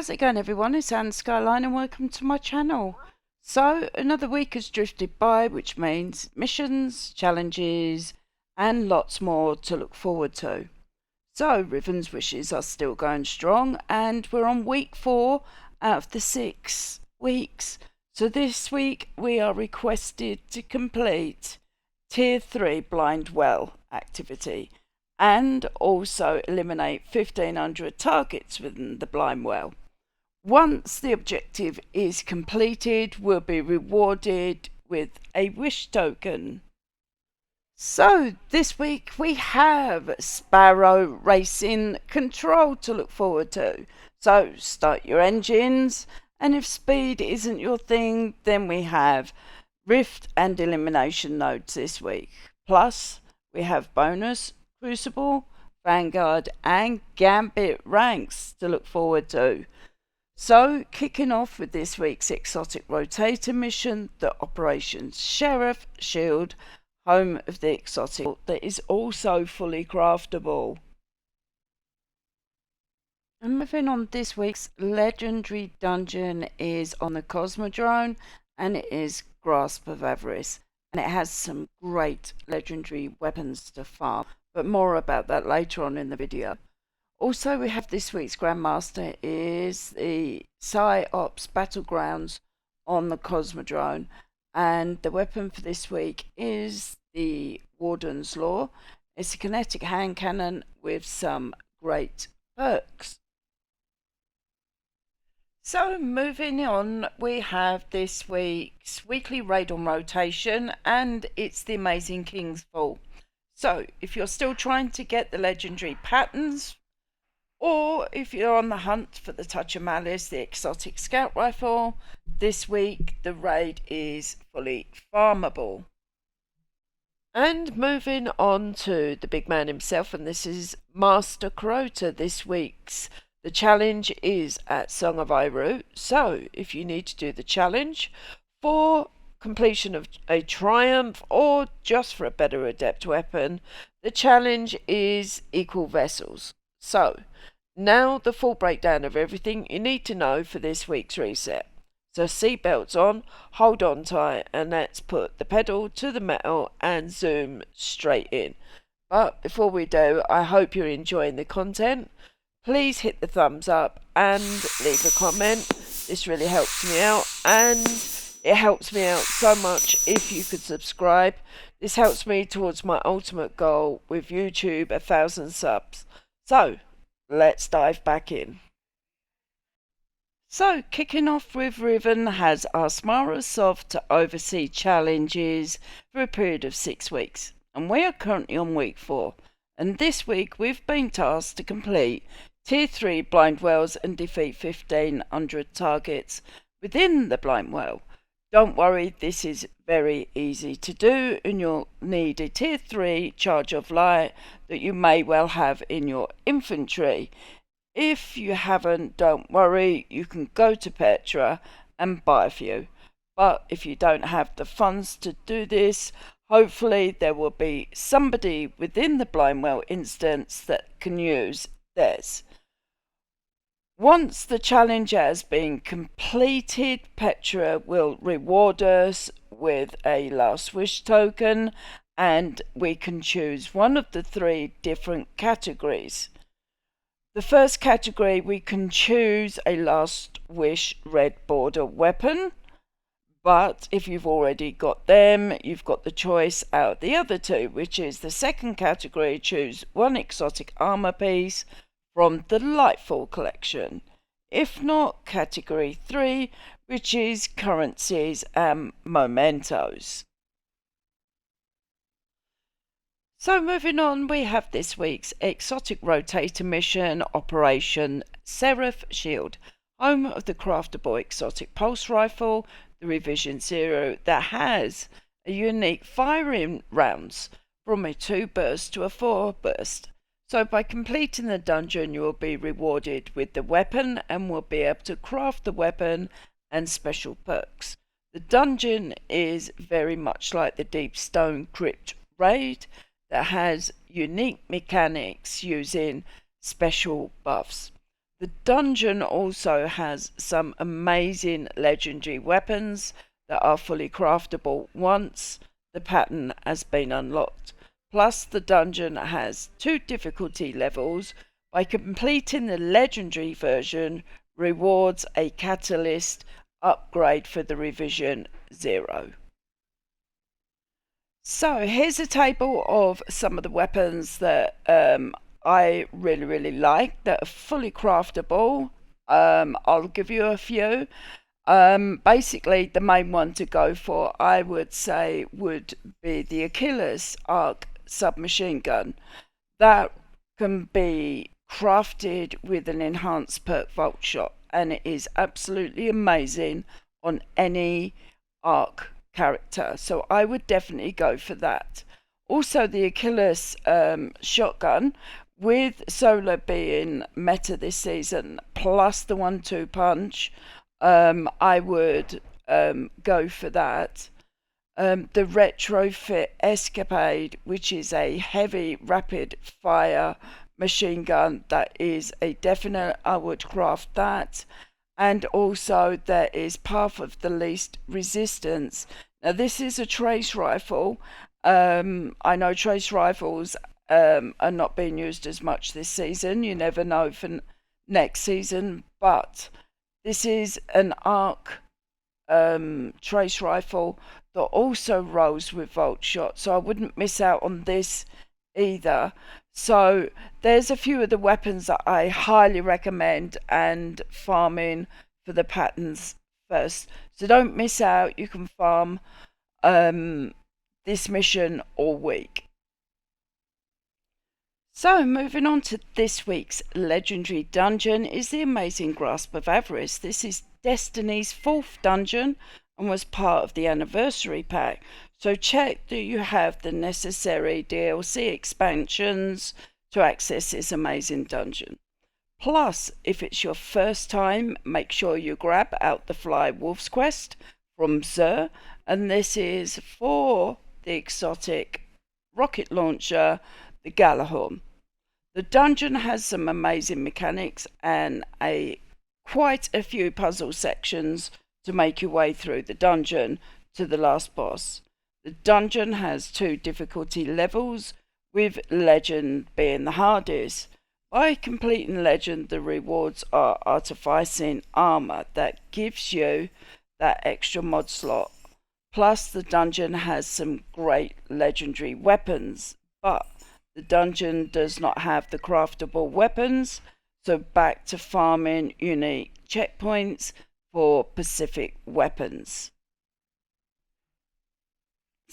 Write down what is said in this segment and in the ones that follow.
How's it going, everyone? It's Anne Skyline and welcome to my channel. So another week has drifted by, which means missions, challenges and lots more to look forward to. So Riven's wishes are still going strong and we're on week 4 out of the 6 weeks. So this week we are requested to complete Tier 3 Blind Well activity and also eliminate 1500 targets within the blind well. Once the objective is completed, we'll be rewarded with a wish token. So this week we have Sparrow Racing Control to look forward to. So start your engines, and if speed isn't your thing, then we have Rift and Elimination nodes this week. Plus we have bonus, Crucible, Vanguard and Gambit ranks to look forward to. So, kicking off with this week's exotic rotator mission, the Operation Sheriff Shield, home of the exotic that is also fully craftable. And moving on, this week's legendary dungeon is on the Cosmodrome and it is Grasp of Avarice. And it has some great legendary weapons to farm, but more about that later on in the video. Also, we have this week's Grandmaster is the Psyops Battlegrounds on the Cosmodrome, and the weapon for this week is the Warden's Law. It's a kinetic hand cannon with some great perks. So moving on, we have this week's weekly raid on rotation, and it's the Amazing King's Fall. So if you're still trying to get the legendary patterns, or if you're on the hunt for the Touch of Malice, the exotic scout rifle, this week the raid is fully farmable. And moving on to the big man himself, and this is Master Crota this week's. The challenge is at Song of Iru. So if you need to do the challenge for completion of a triumph or just for a better adept weapon, the challenge is Equal Vessels. So now the full breakdown of everything you need to know for this week's reset. So seatbelts on, hold on tight, and let's put the pedal to the metal and zoom straight in. But before we do, I hope you're enjoying the content. Please hit the thumbs up and leave a comment. This really helps me out, and it helps me out so much if you could subscribe. This helps me towards my ultimate goal with YouTube, 1,000 subs. So let's dive back in. So kicking off with Riven has Asmara Sov to oversee challenges for a period of 6 weeks, and we are currently on week 4, and this week we've been tasked to complete Tier 3 blind wells and defeat 1500 targets within the blind well. Don't worry, this is very easy to do, and you'll need a Tier 3 charge of light that you may well have in your infantry. If you haven't, don't worry, you can go to Petra and buy a few. But if you don't have the funds to do this, hopefully there will be somebody within the blind well instance that can use theirs. Once the challenge has been completed, Petra will reward us with a last wish token, and we can choose one of the 3 different categories. The first category, we can choose a last wish red border weapon, but if you've already got them, you've got the choice out of the other 2, which is the second category, choose one exotic armor piece from the Lightfall collection. If not, category 3, which is currencies and mementos. So moving on, we have this week's exotic rotator mission, Operation Seraph Shield, home of the craftable exotic pulse rifle, the Revision 0, that has a unique firing rounds from a 2 burst to a 4 burst. So by completing the dungeon, you will be rewarded with the weapon and will be able to craft the weapon and special perks. The dungeon is very much like the Deep Stone Crypt raid that has unique mechanics using special buffs. The dungeon also has some amazing legendary weapons that are fully craftable once the pattern has been unlocked. Plus, the dungeon has 2 difficulty levels. By completing the legendary version, rewards a catalyst upgrade for the revision 0. So here's a table of some of the weapons that I really like that are fully craftable. I'll give you a few. Basically, the main one to go for, I would say, would be the Achilles Arc submachine gun. That can be crafted with an enhanced perk Volt Shot, and it is absolutely amazing on any Arc character. So I would definitely go for that. Also, the Achilles shotgun, with Solar being meta this season, plus the 1-2 punch, I would go for that. The Retrofit Escapade, which is a heavy rapid fire machine gun, that is a definite, I would craft that. And also there is Path of the Least Resistance. Now this is a trace rifle. I know trace rifles are not being used as much this season. You never know for next season, but this is an Arc trace rifle that also rolls with Volt Shot, so I wouldn't miss out on this either. So there's a few of the weapons that I highly recommend, and farming for the patterns first. So don't miss out. You can farm this mission all week. So moving on to this week's legendary dungeon is the Amazing Grasp of Avarice. This is Destiny's 4th dungeon and was part of the anniversary pack. So check that you have the necessary DLC expansions to access this amazing dungeon. Plus, if it's your first time, make sure you grab out the Fly Wolf's Quest from Xur, and this is for the exotic rocket launcher, the Gjallarhorn. The dungeon has some amazing mechanics and quite a few puzzle sections to make your way through the dungeon to the last boss. The dungeon has 2 difficulty levels, with Legend being the hardest. By completing Legend, the rewards are Artificing Armor that gives you that extra mod slot. Plus, the dungeon has some great legendary weapons, but the dungeon does not have the craftable weapons, so back to farming unique checkpoints for Pacific weapons.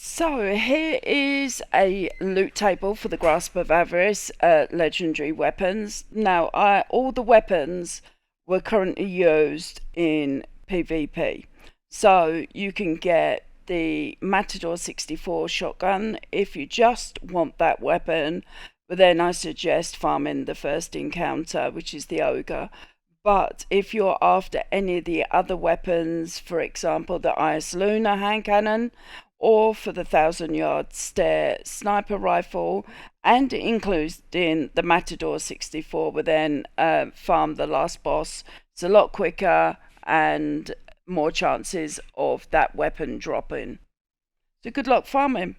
So here is a loot table for the Grasp of Avarice legendary weapons. Now, all the weapons were currently used in PvP. So you can get the Matador 64 shotgun if you just want that weapon, but then I suggest farming the first encounter, which is the Ogre. But if you're after any of the other weapons, for example the Ice Luna hand cannon, or for the 1,000-yard stare sniper rifle, and including the Matador 64, but then farm the last boss. It's a lot quicker and more chances of that weapon dropping. So good luck farming.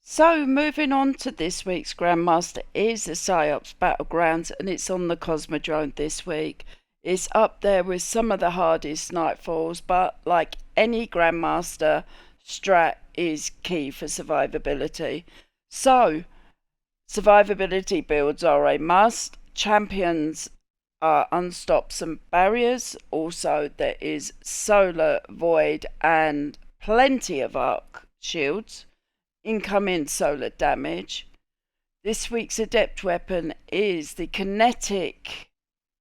So moving on to this week's Grandmaster is the Psyops Battlegrounds, and it's on the Cosmodrome this week. It's up there with some of the hardest Nightfalls, but like any Grandmaster, strat is key for survivability. So, survivability builds are a must. Champions are Unstops and Barriers. Also, there is Solar Void and plenty of Arc Shields. Incoming solar damage. This week's Adept weapon is the Kinetic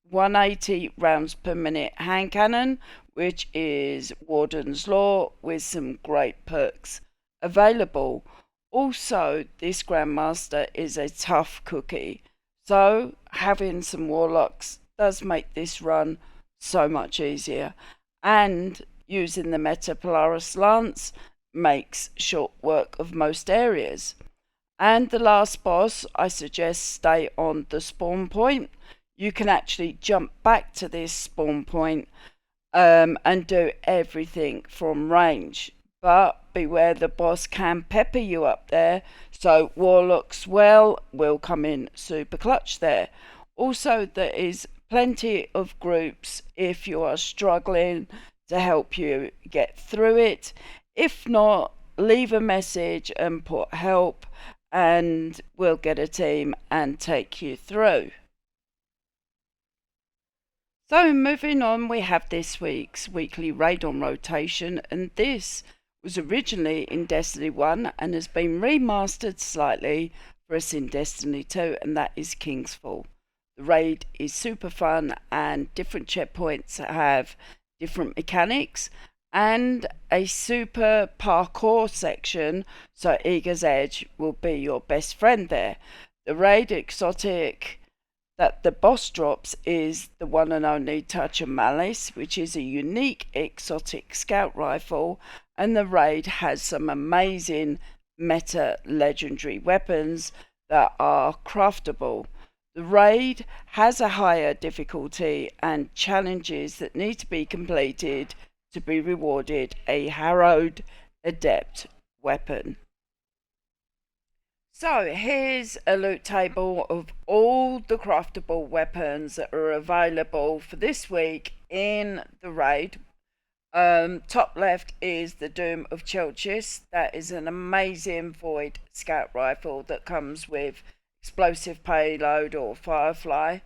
180 rounds per minute hand cannon, which is Warden's Law with some great perks available. Also, this Grandmaster is a tough cookie, so having some Warlocks does make this run so much easier, and using the Meta Polaris Lance makes short work of most areas. And the last boss, I suggest stay on the spawn point. you can actually jump back to this spawn point and do everything from range. But beware, the boss can pepper you up there, so Warlock's Well will come in super clutch there. Also, there is plenty of groups if you are struggling to help you get through it. If not, leave a message and put help, and we'll get a team and take you through. So moving on, we have this week's weekly raid on rotation, and this was originally in Destiny 1 and has been remastered slightly for us in Destiny 2, and that is King's Fall. The raid is super fun and different checkpoints have different mechanics and a super parkour section, so Eager's Edge will be your best friend there. The raid exotic that the boss drops is the one and only Touch of Malice, which is a unique exotic scout rifle, and the raid has some amazing meta legendary weapons that are craftable. The raid has a higher difficulty and challenges that need to be completed to be rewarded a Harrowed Adept weapon. So here's a loot table of all the craftable weapons that are available for this week in the raid. Top left is the Doom of Chelchis. That is an amazing Void scout rifle that comes with explosive payload or Firefly.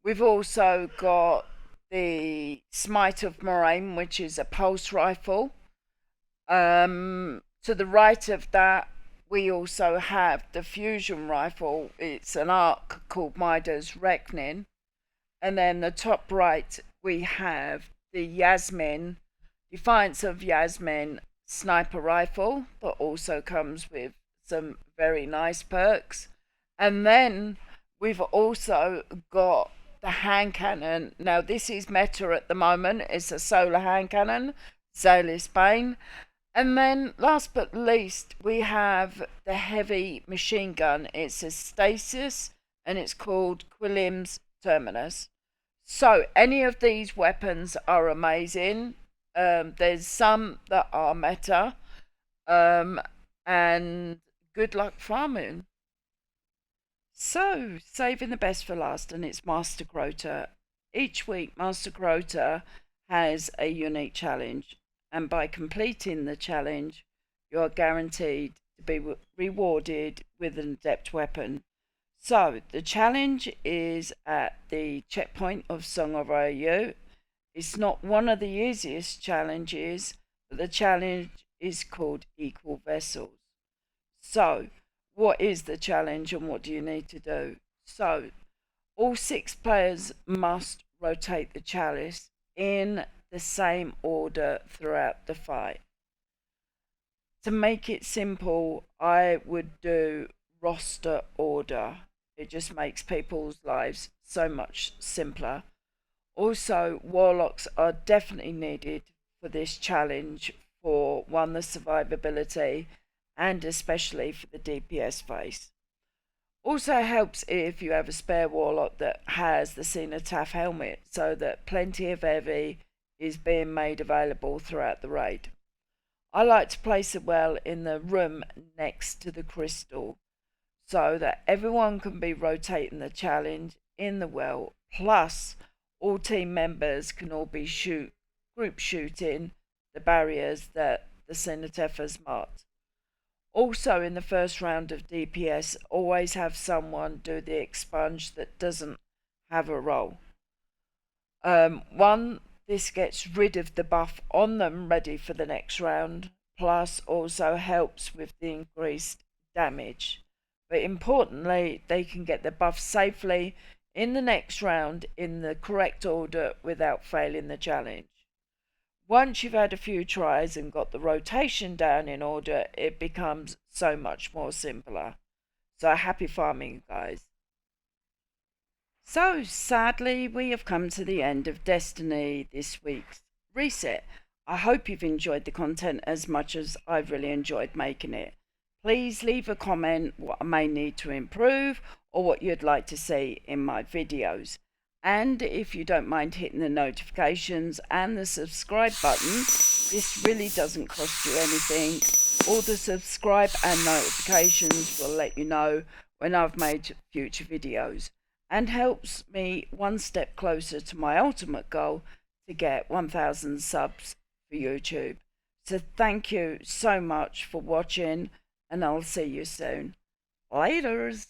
We've also got the Smite of Moraine, which is a pulse rifle. To the right of that, we also have the fusion rifle. It's an arc called Midas Reckoning. And then the top right, we have the Yasmin, Defiance of Yasmin sniper rifle, that also comes with some very nice perks. And then we've also got the hand cannon. Now this is meta at the moment. It's a solar hand cannon, Zalis Bane. And then, last but least, we have the heavy machine gun. It's a Stasis, and it's called Quillim's Terminus. So, any of these weapons are amazing. There's some that are meta, and good luck farming. So, saving the best for last, and it's Master Crota. Each week, Master Crota has a unique challenge, and by completing the challenge, you are guaranteed to be rewarded with an adept weapon. So, the challenge is at the checkpoint of Song of Ryu. It's not one of the easiest challenges, but the challenge is called Equal Vessels. So, what is the challenge and what do you need to do? So, all 6 players must rotate the chalice in the same order throughout the fight. To make it simple, I would do roster order. It just makes people's lives so much simpler. Also, warlocks are definitely needed for this challenge for one, the survivability, and especially for the DPS phase. Also helps if you have a spare warlock that has the Cenotaph helmet, so that plenty of heavy is being made available throughout the raid. I like to place a well in the room next to the crystal so that everyone can be rotating the challenge in the well, plus all team members can all be group shooting the barriers that the Cenotaph has marked. Also, in the first round of DPS, always have someone do the expunge that doesn't have a role. This gets rid of the buff on them ready for the next round, plus also helps with the increased damage. But importantly, they can get the buff safely in the next round in the correct order without failing the challenge. Once you've had a few tries and got the rotation down in order, it becomes so much more simpler. So happy farming, guys. So sadly, we have come to the end of Destiny this week's reset. I hope you've enjoyed the content as much as I've really enjoyed making it. Please leave a comment what I may need to improve or what you'd like to see in my videos. And if you don't mind hitting the notifications and the subscribe button, this really doesn't cost you anything. All the subscribe and notifications will let you know when I've made future videos and helps me one step closer to my ultimate goal to get 1,000 subs for YouTube. So thank you so much for watching, and I'll see you soon. Laters.